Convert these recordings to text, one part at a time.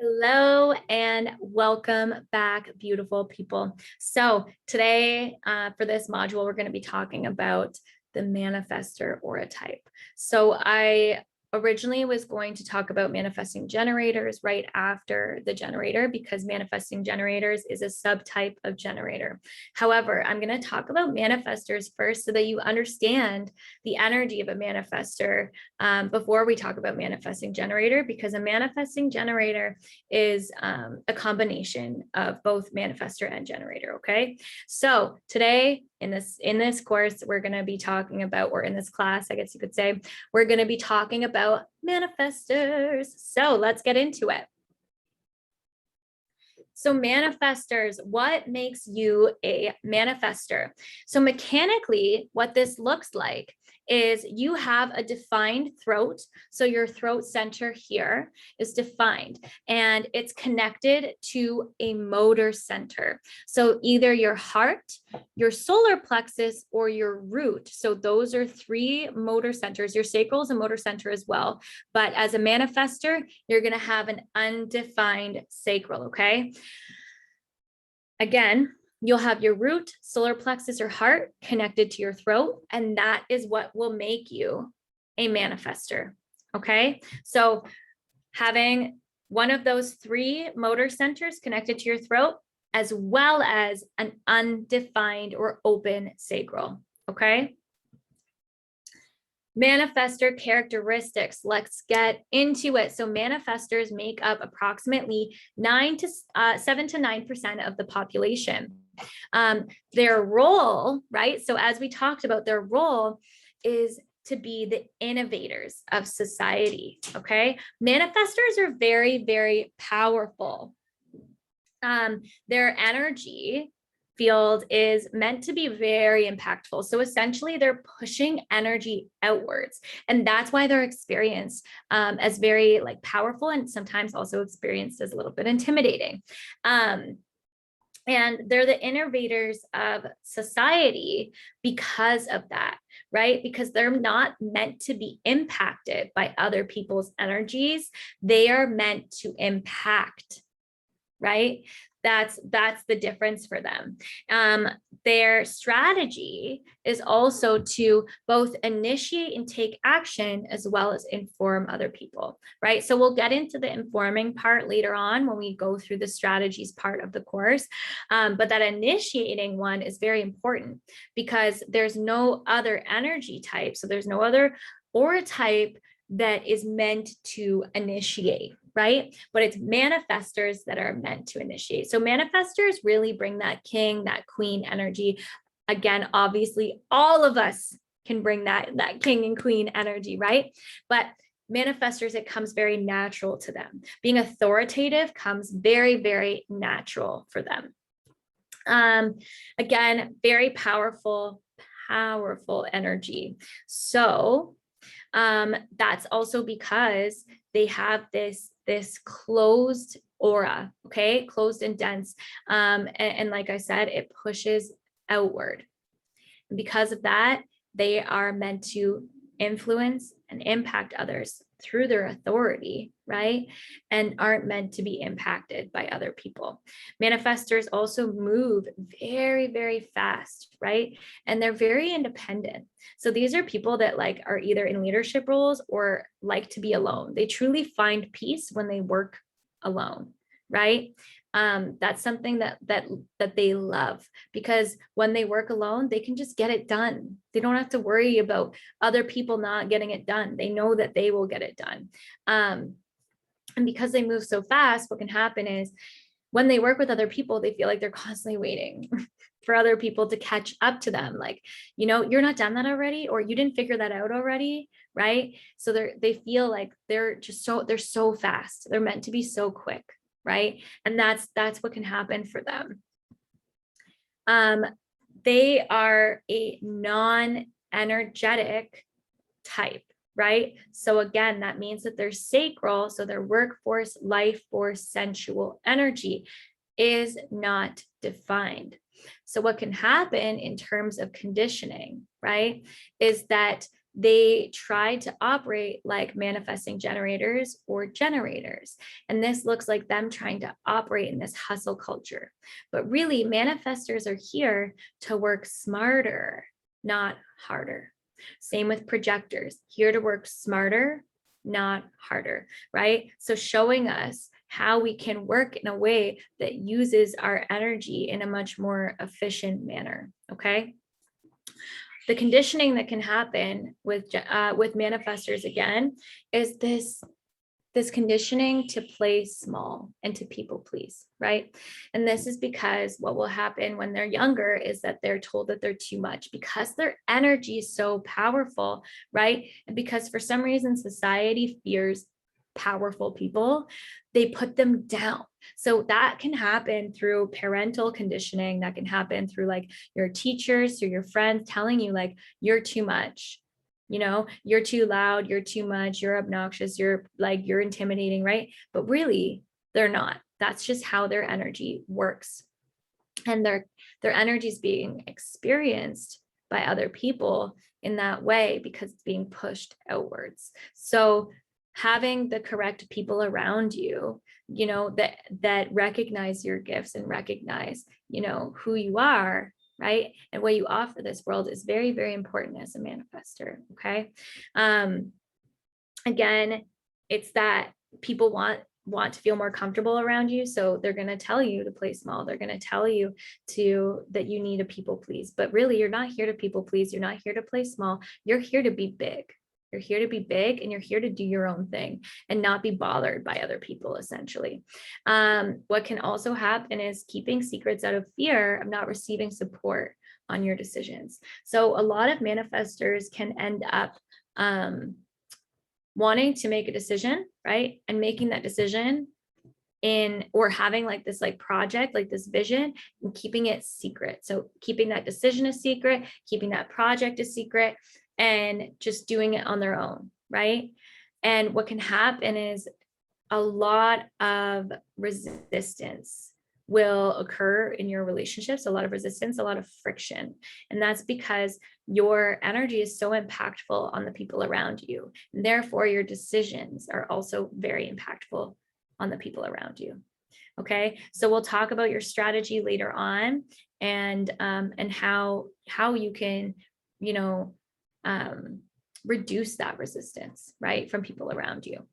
Hello and welcome back, beautiful people. So today for this module, we're going to be talking about the Manifestor Aura Type. So I originally was going to talk about manifesting generators right after the generator because manifesting generators is a subtype of generator. However, I'm going to talk about manifestors first so that you understand the energy of a manifestor before we talk about manifesting generator, because a manifesting generator is a combination of both manifestor and generator. Okay, so today in this course, we're going to be talking about, or in this class, I guess you could say, we're going to be talking about manifestors. So let's get into it. So manifestors, what makes you a manifestor? So mechanically, what this looks like is you have a defined throat. So your throat center here is defined and it's connected to a motor center. So either your heart, your solar plexus, or your root. So those are three motor centers. Your sacral is a motor center as well. But as a manifestor, you're going to have an undefined sacral, okay? Again, you'll have your root, solar plexus, or heart connected to your throat, and that is what will make you a manifestor, okay? So having one of those three motor centers connected to your throat, as well as an undefined or open sacral, okay? Manifestor characteristics. Let's get into it. So manifestors make up approximately 7 to 9% of the population. Their role, right? So as we talked about, their role is to be the innovators of society. Okay. Manifestors are very, very powerful. Their energy field is meant to be very impactful. So essentially they're pushing energy outwards. And that's why they're experienced as very powerful and sometimes also experienced as a little bit intimidating. And they're the innovators of society because of that, right? Because they're not meant to be impacted by other people's energies. They are meant to impact, right? That's the difference for them. Their strategy is also to both initiate and take action as well as inform other people, right? So we'll get into the informing part later on when we go through the strategies part of the course. But that initiating one is very important because there's no other energy type. So there's no other aura type that is meant to initiate, right? But it's manifestors that are meant to initiate. So manifestors really bring that king, that queen energy. Again, obviously, all of us can bring that king and queen energy, right? But manifestors, it comes very natural to them. Being authoritative comes very, very natural for them. Again, very powerful energy. So that's also because they have this closed aura, okay, closed and dense. And like I said, it pushes outward. And because of that, they are meant to influence and impact others through their authority, right? And aren't meant to be impacted by other people. Manifestors also move very, very fast, right? And they're very independent. So these are people that are either in leadership roles or like to be alone. They truly find peace when they work alone, right? That's something that they love, because when they work alone, they can just get it done. They don't have to worry about other people not getting it done. They know that they will get it done. And because they move so fast, what can happen is when they work with other people, they feel like they're constantly waiting for other people to catch up to them. You're not done that already, or you didn't figure that out already, right? So they feel like they're so fast. They're meant to be so quick, right? And that's what can happen for them. They are a non-energetic type, right? So again, that means that their sacral, so their workforce, life force, sensual energy is not defined. So what can happen in terms of conditioning, right, is that they try to operate like manifesting generators or generators. And this looks like them trying to operate in this hustle culture. But really, manifestors are here to work smarter, not harder. Same with projectors, here to work smarter, not harder, right? So showing us how we can work in a way that uses our energy in a much more efficient manner, okay? The conditioning that can happen with manifestors again is this conditioning to play small and to people please, right? And this is because what will happen when they're younger is that they're told that they're too much because their energy is so powerful, right? And because for some reason society fears powerful people, they put them down. So that can happen through parental conditioning, that can happen through like your teachers, through your friends telling you like you're too much, you know, you're too loud, you're too much, you're obnoxious, you're intimidating, right? But really they're not. That's just how their energy works. And their energy is being experienced by other people in that way because it's being pushed outwards. So having the correct people around you, you know, that recognize your gifts and recognize, you know, who you are, right, and what you offer this world is very, very important as a manifestor. Okay. Again, it's that people want to feel more comfortable around you, so they're going to tell you to play small, they're going to tell you that you need to people please, but really you're not here to people please, you're not here to play small, you're here to be big. You're here to be big and you're here to do your own thing and not be bothered by other people, essentially. What can also happen is keeping secrets out of fear of not receiving support on your decisions. So a lot of manifestors can end up wanting to make a decision, right? And making that decision or having like this like project, like this vision, and keeping it secret. So keeping that decision a secret, keeping that project a secret, and just doing it on their own, right? And what can happen is a lot of resistance will occur in your relationships, a lot of resistance, a lot of friction. And that's because your energy is so impactful on the people around you. And therefore, your decisions are also very impactful on the people around you. Okay, so we'll talk about your strategy later on, and how you can, you know, reduce that resistance, right, from people around you.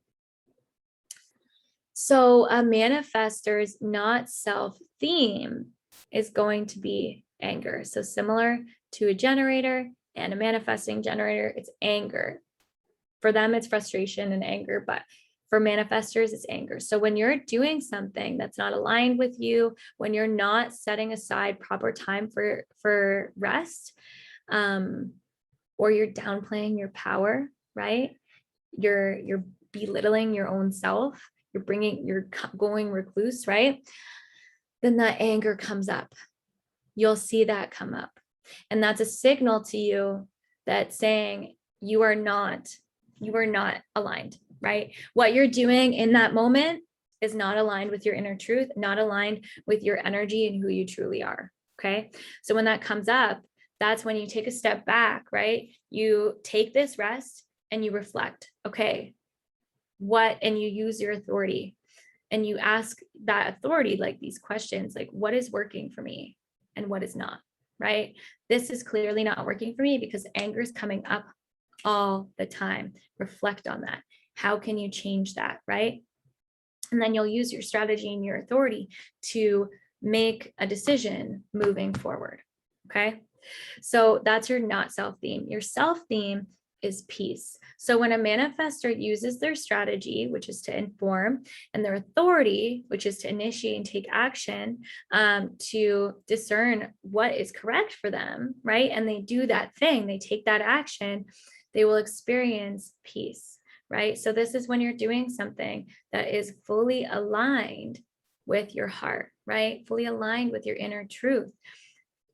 So a manifestor's not self theme is going to be anger. So similar to a generator and a manifesting generator, it's anger. For them, it's frustration and anger, but for manifestors, it's anger. So when you're doing something that's not aligned with you, when you're not setting aside proper time for rest, or you're downplaying your power, right? You're belittling your own self, you're going recluse, right? Then that anger comes up. You'll see that come up. And that's a signal to you that's saying you are not aligned, right? What you're doing in that moment is not aligned with your inner truth, not aligned with your energy and who you truly are. Okay. So when that comes up, that's when you take a step back, right? You take this rest and you reflect, okay, and you use your authority and you ask that authority like these questions, like what is working for me and what is not, right? This is clearly not working for me because anger is coming up all the time. Reflect on that. How can you change that, right? And then you'll use your strategy and your authority to make a decision moving forward, okay? So that's your not self theme. Your self theme is peace. So when a manifestor uses their strategy, which is to inform, and their authority, which is to initiate and take action, to discern what is correct for them, right? And they do that thing, they take that action, they will experience peace, right? So this is when you're doing something that is fully aligned with your heart, right? Fully aligned with your inner truth.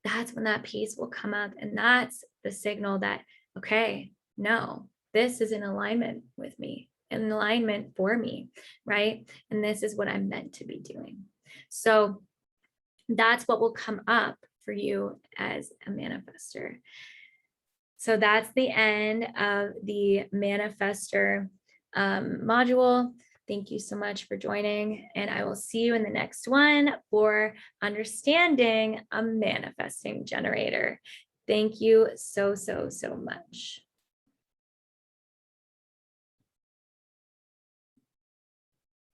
That's when that peace will come up. And that's the signal that, okay, no, this is in alignment with me, in alignment for me, right? And this is what I'm meant to be doing. So that's what will come up for you as a manifestor. So that's the end of the Manifestor module. Thank you so much for joining, and I will see you in the next one for understanding a manifesting generator. Thank you so, so, so much.